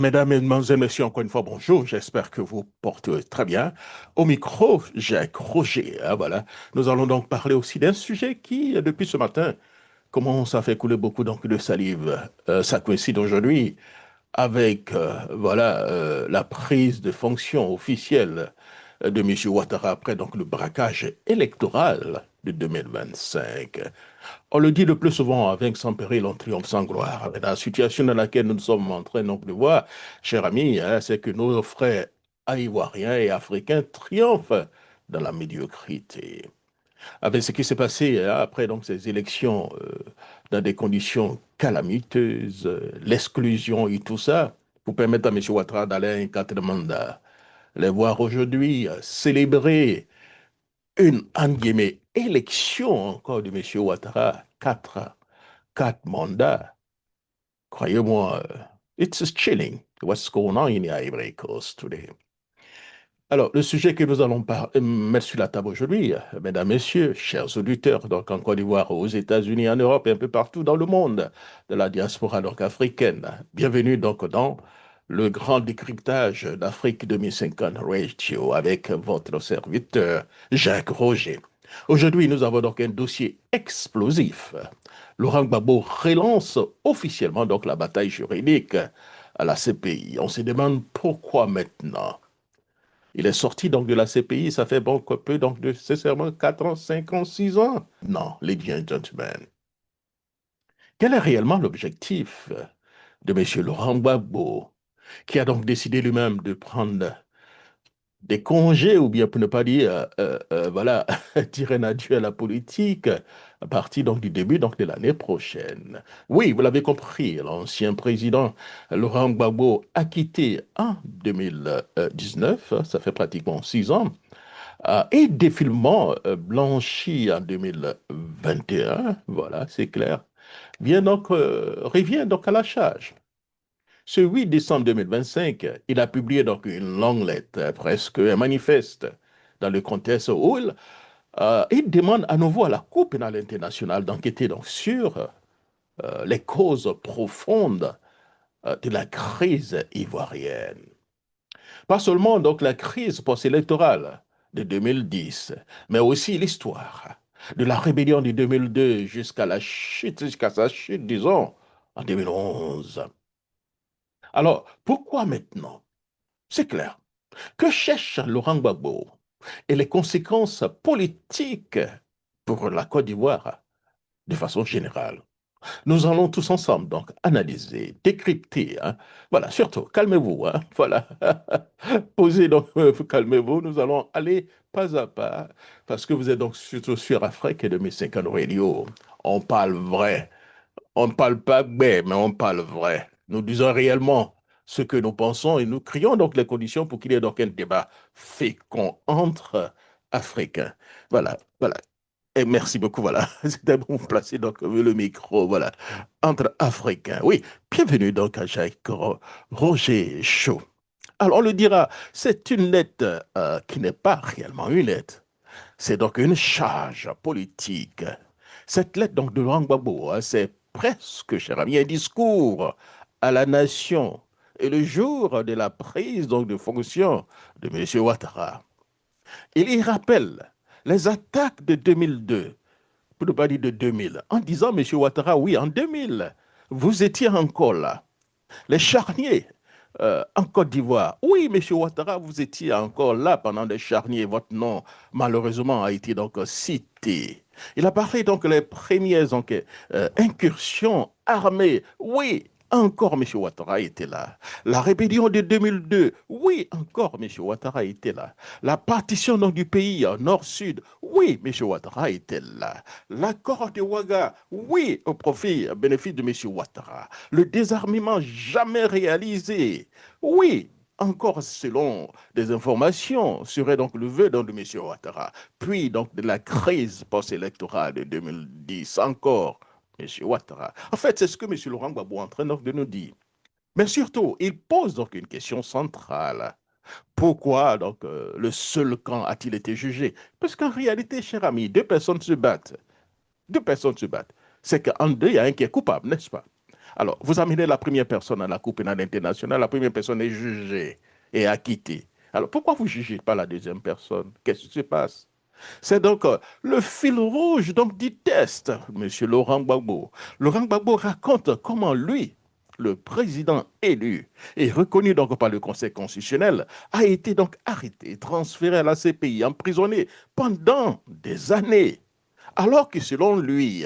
Mesdames, Mesdemoiselles, Messieurs, encore une fois, bonjour. J'espère que vous portez très bien. Au micro, Jacques Roger. Voilà. Nous allons donc parler aussi d'un sujet qui, depuis ce matin, commence à faire couler beaucoup donc, de salive. Ça coïncide aujourd'hui avec la prise de fonction officielle de M. Ouattara après donc, le braquage électoral de 2025. On le dit le plus souvent, avec sans péril, on triomphe sans gloire. Mais la situation dans laquelle nous sommes en train donc, de voir, cher ami, c'est que nos frères ivoiriens et africains triomphent dans la médiocrité. Avec ce qui s'est passé après donc, ces élections dans des conditions calamiteuses, l'exclusion et tout ça, pour permettre à M. Ouattara d'aller à un quatrième mandat. Les voir aujourd'hui célébrer une, entre guillemets, élection encore de M. Ouattara, quatre mandats. Croyez-moi, it's just chilling what's going on in the Ivory Coast today. Alors, le sujet que nous allons mettre sur la table aujourd'hui, mesdames, messieurs, chers auditeurs, donc en Côte d'Ivoire, aux États-Unis, en Europe et un peu partout dans le monde, de la diaspora donc africaine. Bienvenue donc dans le grand décryptage d'Afrique 2050 Radio avec votre serviteur Jacques Roger. Aujourd'hui, nous avons donc un dossier explosif. Laurent Gbagbo relance officiellement donc la bataille juridique à la CPI. On se demande pourquoi maintenant. Il est sorti donc de la CPI, ça fait bon peu donc de nécessairement 4 ans, 5 ans, 6 ans. Non, ladies and gentlemen. Quel est réellement l'objectif de M. Laurent Gbagbo, qui a donc décidé lui-même de prendre des congés, ou bien pour ne pas dire, tirer un adieu à la politique à partir donc du début donc de l'année prochaine. Oui, vous l'avez compris, l'ancien président Laurent Gbagbo a quitté en 2019, ça fait pratiquement 6 ans, et défilement blanchi en 2021, voilà, c'est clair, revient donc à la charge. Ce 8 décembre 2025, il a publié donc une longue lettre, presque un manifeste, dans le contexte où il demande à nouveau à la Cour pénale internationale d'enquêter donc sur les causes profondes de la crise ivoirienne. Pas seulement donc la crise post-électorale de 2010, mais aussi l'histoire de la rébellion de 2002 jusqu'à sa chute, disons, en 2011. Alors, pourquoi maintenant? C'est clair. Que cherche Laurent Gbagbo et les conséquences politiques pour la Côte d'Ivoire de façon générale? Nous allons tous ensemble donc analyser, décrypter. Voilà, surtout, calmez-vous. Voilà. Posez donc, calmez-vous. Nous allons aller pas à pas parce que vous êtes donc surtout sur Afrique et de mes 50 radio. On parle vrai. On ne parle pas mais on parle vrai. Nous disons réellement ce que nous pensons et nous créons donc les conditions pour qu'il y ait donc un débat fécond entre Africains. Voilà, voilà. Et merci beaucoup, voilà. C'était bon placer donc le micro, voilà. Entre Africains. Oui, bienvenue donc à Jacques Roger Chaud. Alors on le dira, c'est une lettre qui n'est pas réellement une lettre. C'est donc une charge politique. Cette lettre donc de Laurent Gbagbo, c'est presque, cher ami, un discours à la nation. Et le jour de la prise donc de fonction de M. Ouattara, il y rappelle les attaques de 2002, pour ne pas dire de 2000, en disant, M. Ouattara, oui, en 2000, vous étiez encore là. Les charniers en Côte d'Ivoire. Oui, M. Ouattara, vous étiez encore là pendant les charniers. Votre nom, malheureusement, a été donc cité. Il a parlé donc les premières donc, incursions armées. Oui, encore M. Ouattara était là. La rébellion de 2002. Oui, encore M. Ouattara était là. La partition donc, du pays nord-sud. Oui, M. Ouattara était là. L'accord de Ouaga. Oui, au profit, bénéfice de M. Ouattara. Le désarmement jamais réalisé. Oui, encore selon des informations, serait donc le vœu donc de M. Ouattara. Puis donc de la crise post-électorale de 2010, encore M. Ouattara. En fait, c'est ce que M. Laurent Gbagbo est en train donc de nous dire. Mais surtout, il pose donc une question centrale. Pourquoi donc le seul camp a-t-il été jugé? Parce qu'en réalité, cher ami, deux personnes se battent. Deux personnes se battent. C'est qu'en deux, il y a un qui est coupable, n'est-ce pas? Alors, vous amenez la première personne à la Cour pénale internationale, la première personne est jugée et acquittée. Alors, pourquoi vous ne jugez pas la deuxième personne? Qu'est-ce qui se passe? C'est donc le fil rouge donc, du test, Monsieur Laurent Gbagbo. Laurent Gbagbo raconte comment lui, le président élu et reconnu donc par le Conseil constitutionnel, a été donc arrêté, transféré à la CPI, emprisonné pendant des années. Alors que selon lui,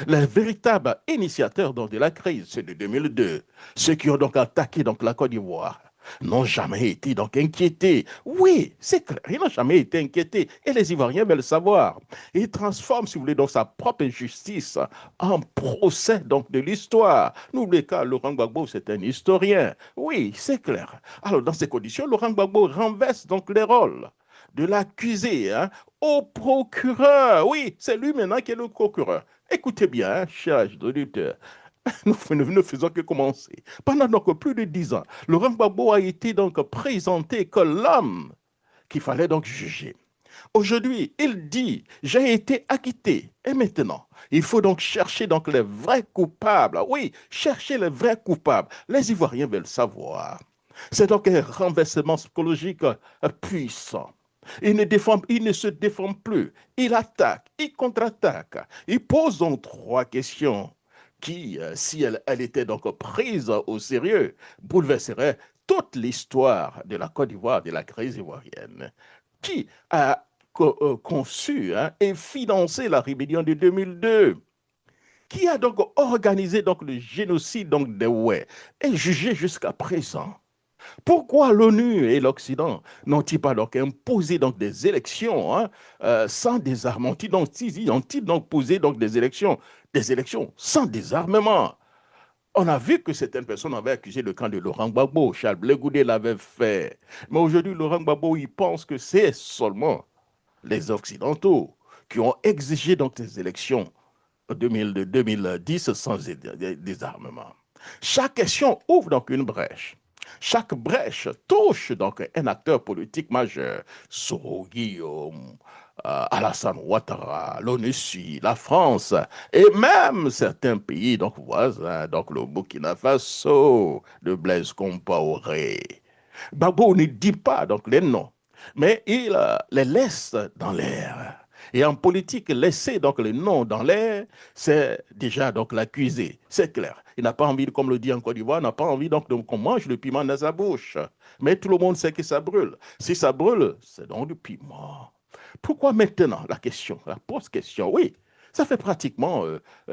les véritables initiateurs donc, de la crise, c'est de 2002, ceux qui ont donc attaqué donc, la Côte d'Ivoire, n'ont jamais été donc inquiétés. Oui, c'est clair, ils n'ont jamais été inquiétés. Et les Ivoiriens veulent le savoir. Ils transforment, si vous voulez, donc sa propre injustice en procès donc de l'histoire. N'oubliez pas, Laurent Gbagbo, c'est un historien. Oui, c'est clair. Alors, dans ces conditions, Laurent Gbagbo renverse donc les rôles de l'accusé hein, au procureur. Oui, c'est lui maintenant qui est le procureur. Écoutez bien, hein, chers auditeurs, nous ne faisons que commencer. Pendant donc plus de 10 ans, Laurent Gbagbo a été donc présenté comme l'homme qu'il fallait donc juger. Aujourd'hui, il dit, j'ai été acquitté. Et maintenant, il faut donc chercher donc les vrais coupables. Oui, chercher les vrais coupables. Les Ivoiriens veulent savoir. C'est donc un renversement psychologique puissant. Il ne se défend plus. Il attaque, il contre-attaque. Il pose donc trois questions qui, si elle était donc prise au sérieux, bouleverserait toute l'histoire de la Côte d'Ivoire, de la crise ivoirienne. Qui a conçu hein, et financé la rébellion de 2002? Qui a donc organisé donc, le génocide donc, des Ouais et jugé jusqu'à présent? Pourquoi l'ONU et l'Occident n'ont-ils pas donc imposé donc des élections hein, sans désarmement? Ont-ils donc posé donc des élections sans désarmement? On a vu que certaines personnes avaient accusé le camp de Laurent Gbagbo. Charles Blé Goudé l'avait fait. Mais aujourd'hui, Laurent Gbagbo, il pense que c'est seulement les Occidentaux qui ont exigé donc des élections en 2010 sans désarmement. Chaque question ouvre donc une brèche. Chaque brèche touche donc un acteur politique majeur. Soro Guillaume, Alassane Ouattara, l'ONUSI, la France et même certains pays donc voisins, donc le Burkina Faso, de Blaise Compaoré. Gbagbo ne dit pas donc les noms, mais il les laisse dans l'air. Et en politique, laisser donc les noms dans l'air, c'est déjà donc l'accuser. C'est clair. Il n'a pas envie, comme le dit en Côte d'Ivoire, n'a pas envie donc qu'on mange le piment dans sa bouche. Mais tout le monde sait que ça brûle. Si ça brûle, c'est donc du piment. Pourquoi maintenant la question, la post-question? Oui, ça fait pratiquement,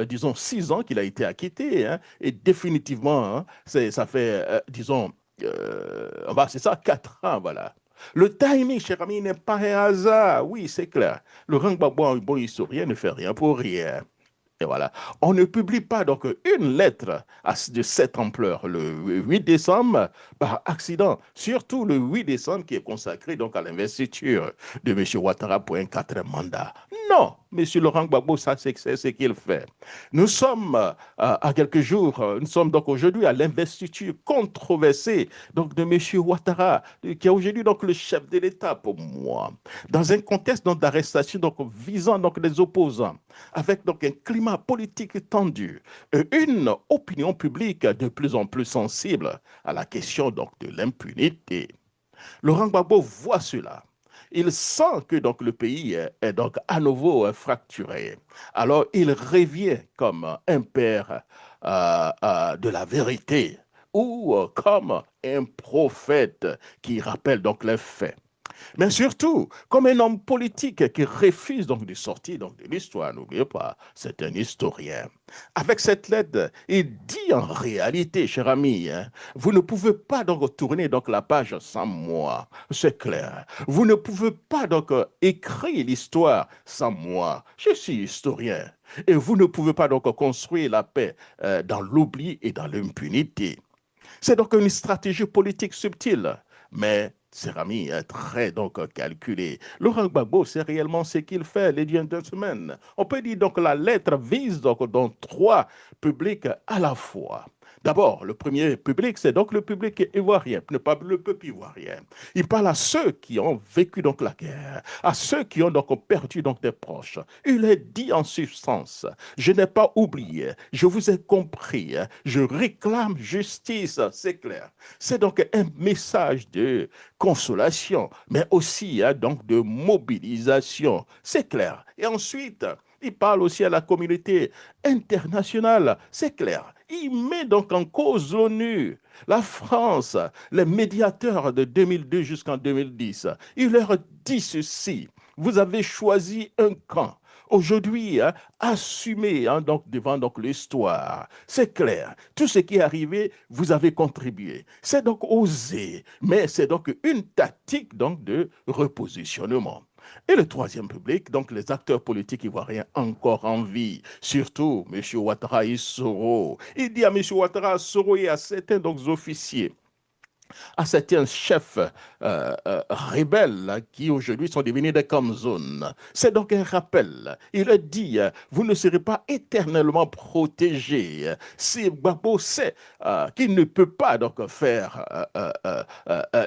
disons, 6 ans qu'il a été acquitté. Hein, et définitivement, hein, ça fait, disons, c'est ça, 4 ans, voilà. Le timing, cher ami, n'est pas un hasard. Oui, c'est clair. Laurent Gbagbo, un bon historien, ne fait rien pour rien. Et voilà. On ne publie pas donc une lettre de cette ampleur le 8 décembre par accident. Surtout le 8 décembre qui est consacré donc à l'investiture de M. Ouattara pour un quatrième mandat. Non, M. Laurent Gbagbo, ça c'est ce qu'il fait. Nous sommes à quelques jours, nous sommes donc aujourd'hui à l'investiture controversée donc de M. Ouattara, qui est aujourd'hui donc le chef de l'État pour moi, dans un contexte d'arrestation donc visant donc les opposants, avec donc un climat politique tendu, et une opinion publique de plus en plus sensible à la question donc de l'impunité. Laurent Gbagbo voit cela. Il sent que donc le pays est donc à nouveau fracturé. Alors il revient comme un père de la vérité ou comme un prophète qui rappelle donc les faits. Mais surtout, comme un homme politique qui refuse donc de sortir donc de l'histoire, n'oubliez pas, c'est un historien. Avec cette lettre, il dit en réalité, cher ami, hein, vous ne pouvez pas donc tourner donc la page sans moi, c'est clair. Vous ne pouvez pas donc écrire l'histoire sans moi. Je suis historien. Et vous ne pouvez pas donc construire la paix dans l'oubli et dans l'impunité. C'est donc une stratégie politique subtile, mais cher ami, très donc calculé. Laurent Gbagbo, c'est réellement ce qu'il fait, les gentlemen. On peut dire donc que la lettre vise donc dans trois publics à la fois. D'abord, le premier public, c'est donc le public ivoirien, ne pas le peuple ivoirien. Il parle à ceux qui ont vécu donc la guerre, à ceux qui ont donc perdu donc des proches. Il est dit en substance, je n'ai pas oublié, je vous ai compris, je réclame justice, c'est clair. C'est donc un message de consolation, mais aussi donc de mobilisation, c'est clair. Et ensuite, il parle aussi à la communauté internationale, c'est clair. Il met donc en cause l'ONU, la France, les médiateurs de 2002 jusqu'en 2010. Il leur dit ceci. Vous avez choisi un camp. Aujourd'hui, assumez donc, devant donc, l'histoire. C'est clair. Tout ce qui est arrivé, vous avez contribué. C'est donc osé, mais c'est donc une tactique donc, de repositionnement. Et le troisième public, donc les acteurs politiques ivoiriens encore en vie, surtout M. Ouattara et Soro. Il dit à M. Ouattara, Soro et à certains donc, officiers, à certains chefs rebelles là, qui aujourd'hui sont devenus des zones. C'est donc un rappel. Il a dit, vous ne serez pas éternellement protégés. Si Gbagbo sait qu'il ne peut pas donc faire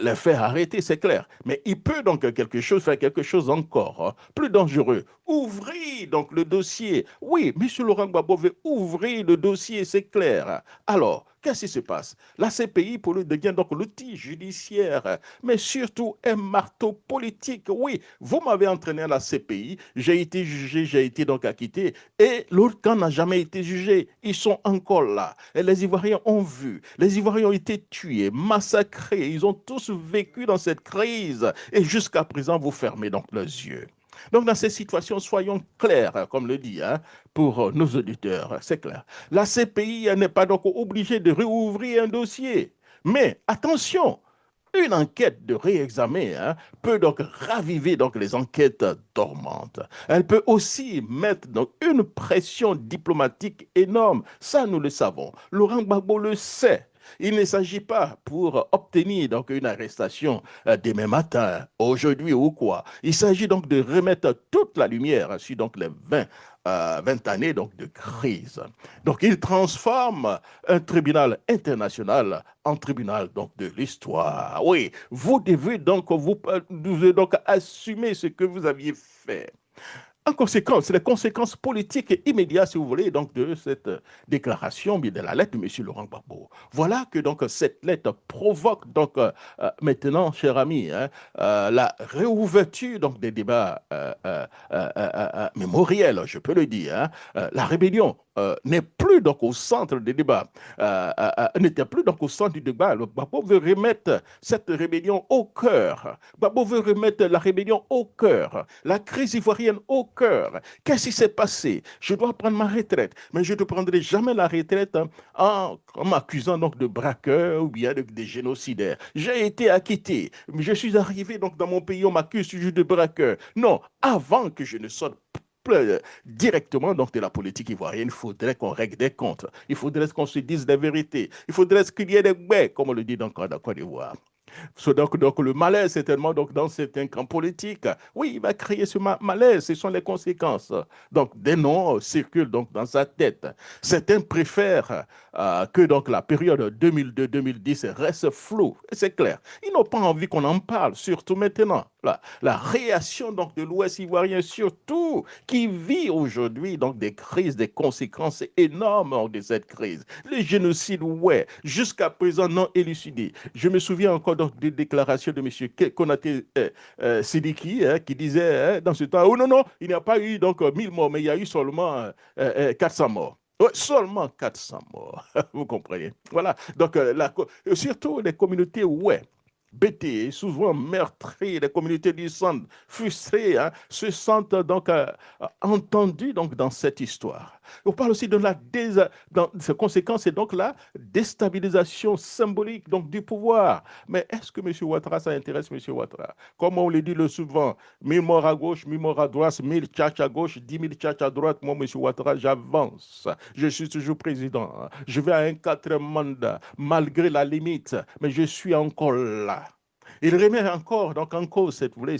les faire arrêter, c'est clair. Mais il peut donc faire quelque chose encore plus dangereux. Ouvrez donc le dossier. Oui, M. Laurent Gbagbo veut ouvrir le dossier, c'est clair. Alors, qu'est-ce qui se passe? La CPI pour lui devient donc l'outil judiciaire, mais surtout un marteau politique. Oui, vous m'avez entraîné à la CPI, j'ai été jugé, j'ai été donc acquitté, et l'autre camp n'a jamais été jugé. Ils sont encore là. Et les Ivoiriens ont vu, les Ivoiriens ont été tués, massacrés, ils ont tous vécu dans cette crise, et jusqu'à présent, vous fermez donc les yeux. Donc, dans ces situations, soyons clairs, comme le dit, pour nos auditeurs, c'est clair. La CPI n'est pas donc obligée de réouvrir un dossier. Mais attention, une enquête de réexamen peut donc raviver donc les enquêtes dormantes. Elle peut aussi mettre donc une pression diplomatique énorme. Ça, nous le savons. Laurent Gbagbo le sait. Il ne s'agit pas pour obtenir donc une arrestation demain matin, aujourd'hui ou quoi. Il s'agit donc de remettre toute la lumière sur donc les 20 années donc de crise. Donc il transforme un tribunal international en tribunal donc de l'histoire. Oui, vous devez donc assumer ce que vous aviez fait. En conséquence, les conséquences politiques immédiates, si vous voulez, donc de cette déclaration, bien de la lettre de M. Laurent Gbagbo. Voilà que donc cette lettre provoque donc maintenant, cher ami, la réouverture donc des débats mémoriels, je peux le dire. La rébellion n'est plus donc au centre des débats, n'était plus donc au centre du débat. Le Gbagbo veut remettre cette rébellion au cœur. Gbagbo veut remettre la rébellion au cœur, la crise ivoirienne au cœur. Qu'est-ce qui s'est passé? Je dois prendre ma retraite, mais je ne prendrai jamais la retraite en m'accusant donc de braqueur ou bien de génocidaire. J'ai été acquitté, je suis arrivé donc dans mon pays, on m'accuse juste de braqueur. Non, avant que je ne sorte directement donc de la politique ivoirienne, il faudrait qu'on règle des comptes. Il faudrait qu'on se dise la vérité. Il faudrait qu'il y ait des gains, comme on le dit dans la Côte d'Ivoire. Donc, le malaise, certainement, donc, dans certains camps politiques, oui, il va créer ce malaise, ce sont les conséquences. Donc, des noms circulent donc, dans sa tête. Certains préfèrent que donc, la période 2002-2010 reste floue, c'est clair. Ils n'ont pas envie qu'on en parle, surtout maintenant. La réaction donc, de l'Ouest ivoirien, surtout, qui vit aujourd'hui donc, des crises, des conséquences énormes de cette crise. Les génocides, ouais, jusqu'à présent non élucidés. Je me souviens encore des déclarations de M. Konaté Sidiki qui disait dans ce temps, oh non, non, il n'y a pas eu donc 1000 morts, mais il y a eu seulement 400 morts. Ouais, seulement 400 morts, vous comprenez. Voilà, donc surtout les communautés, ouais, bêtées, souvent meurtries, les communautés du centre, frustrées, se sentent donc entendues donc, dans cette histoire. On parle aussi de dans ses conséquences et donc la déstabilisation symbolique donc, du pouvoir. Mais est-ce que M. Ouattara, ça intéresse M. Ouattara? Comme on le dit le souvent, 1000 morts à gauche, 1000 morts à droite, 1000 tchatch à gauche, 10 000 tchatch à droite. Moi, M. Ouattara, j'avance. Je suis toujours président. Je vais à un quatrième mandat, malgré la limite, mais je suis encore là. Il remet encore donc en cause cette, vous voulez,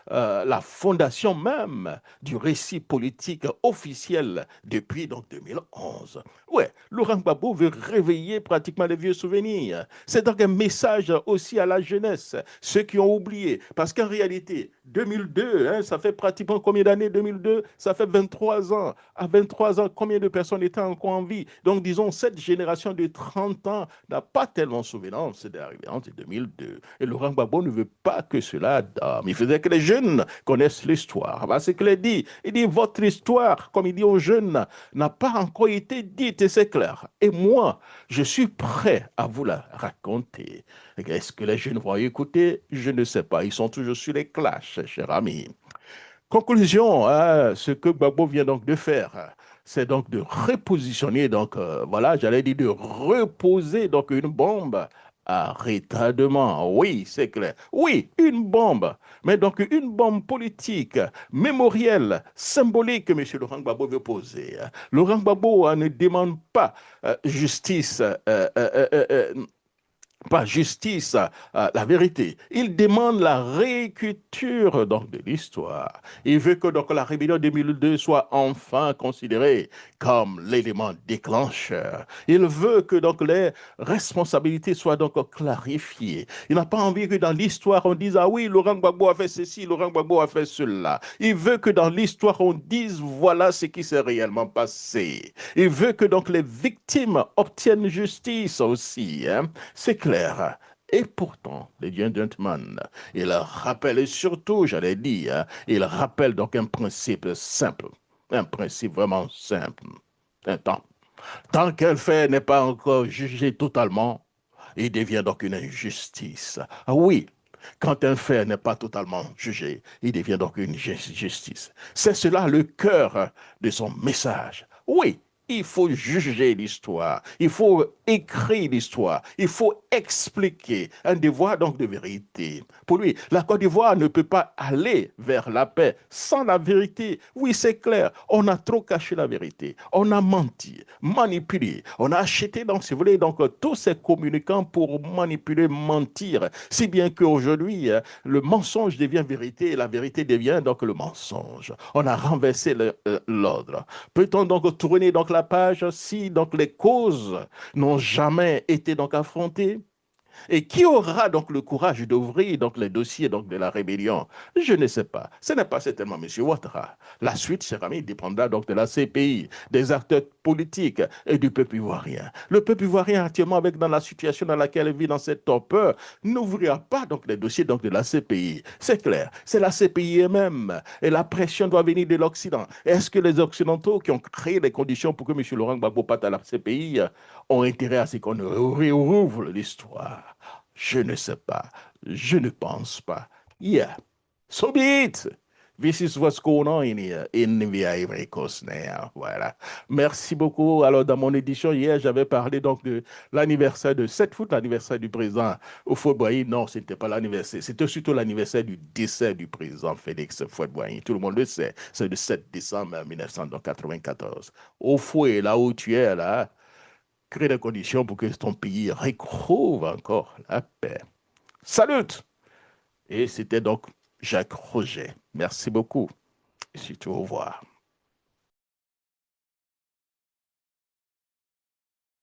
la fondation même du récit politique officiel depuis donc 2011. Ouais, Laurent Gbagbo veut réveiller pratiquement les vieux souvenirs. C'est donc un message aussi à la jeunesse, ceux qui ont oublié. Parce qu'en réalité, 2002, hein, ça fait pratiquement combien d'années 2002? Ça fait 23 ans. À 23 ans, combien de personnes étaient encore en vie? Donc, disons, cette génération de 30 ans n'a pas tellement souvenance d'arriver en 2002. Et Laurent Gbagbo ne veut pas que cela dorme. Il faisait que les jeunes connaissent l'histoire. Voilà ce qu'il a dit. Il dit, votre histoire, comme il dit aux jeunes, n'a pas encore été dite, et c'est clair. Et moi, je suis prêt à vous la raconter. Est-ce que les jeunes vont écouter? Je ne sais pas. Ils sont toujours sur les clashs, cher ami. Conclusion, hein, ce que Gbagbo vient donc de faire, c'est donc de repositionner, donc voilà, j'allais dire de reposer donc une bombe à retardement. Oui, c'est clair. Oui, une bombe, mais donc une bombe politique, mémorielle, symbolique que M. Laurent Gbagbo veut poser. Laurent Gbagbo ne demande pas justice. Pas justice, la vérité. Il demande la réécriture donc, de l'histoire. Il veut que donc, la rébellion 2002 soit enfin considérée comme l'élément déclencheur. Il veut que donc, les responsabilités soient donc clarifiées. Il n'a pas envie que dans l'histoire on dise ah oui, Laurent Gbagbo a fait ceci, Laurent Gbagbo a fait cela. Il veut que dans l'histoire on dise voilà ce qui s'est réellement passé. Il veut que donc les victimes obtiennent justice aussi. Hein. C'est clair. Et pourtant, les gentlemen, il rappelle, et surtout, j'allais dire, hein, il rappelle donc un principe simple, un principe vraiment simple. Un temps. Tant qu'un fait n'est pas encore jugé totalement, il devient donc une injustice. Ah oui, quand un fait n'est pas totalement jugé, il devient donc une justice. C'est cela le cœur de son message. Oui, il faut juger l'histoire, il faut écrire l'histoire, il faut expliquer un devoir donc de vérité. Pour lui, la Côte d'Ivoire ne peut pas aller vers la paix sans la vérité. Oui, c'est clair, on a trop caché la vérité, on a menti, manipulé, on a acheté donc, si vous voulez, donc tous ces communicants pour manipuler, mentir, si bien qu'aujourd'hui, le mensonge devient vérité et la vérité devient donc le mensonge. On a renversé l'ordre. Peut-on donc tourner donc la page si donc les causes n'ont jamais été donc affrontées? Et qui aura donc le courage d'ouvrir donc les dossiers donc de la rébellion? Je ne sais pas. Ce n'est pas certainement M. Ouattara. La suite, cher ami, dépendra donc de la CPI, des acteurs politiques et du peuple ivoirien. Le peuple ivoirien actuellement, avec dans la situation dans laquelle il vit dans cette torpeur, n'ouvrira pas donc les dossiers donc de la CPI. C'est clair. C'est la CPI elle-même. Et la pression doit venir de l'Occident. Est-ce que les Occidentaux qui ont créé les conditions pour que M. Laurent Gbagbo parte à la CPI ont intérêt à ce qu'on rouvre l'histoire? Je ne sais pas. Je ne pense pas. Yeah. So be it. This is what's going on in here, in the Ivory Coast now. Voilà. Merci beaucoup. Alors, dans mon édition hier, j'avais parlé donc de l'anniversaire de 7 août, l'anniversaire du président Houphouët-Boigny. Non, ce n'était pas l'anniversaire. C'était surtout l'anniversaire du décès du président Félix Houphouët-Boigny. Tout le monde le sait. C'est le 7 décembre 1994. Houphouët, là où tu es, là, crée les conditions pour que ton pays retrouve encore la paix. Salut! Et c'était donc Jacques Roger. Merci beaucoup. Et surtout, au revoir.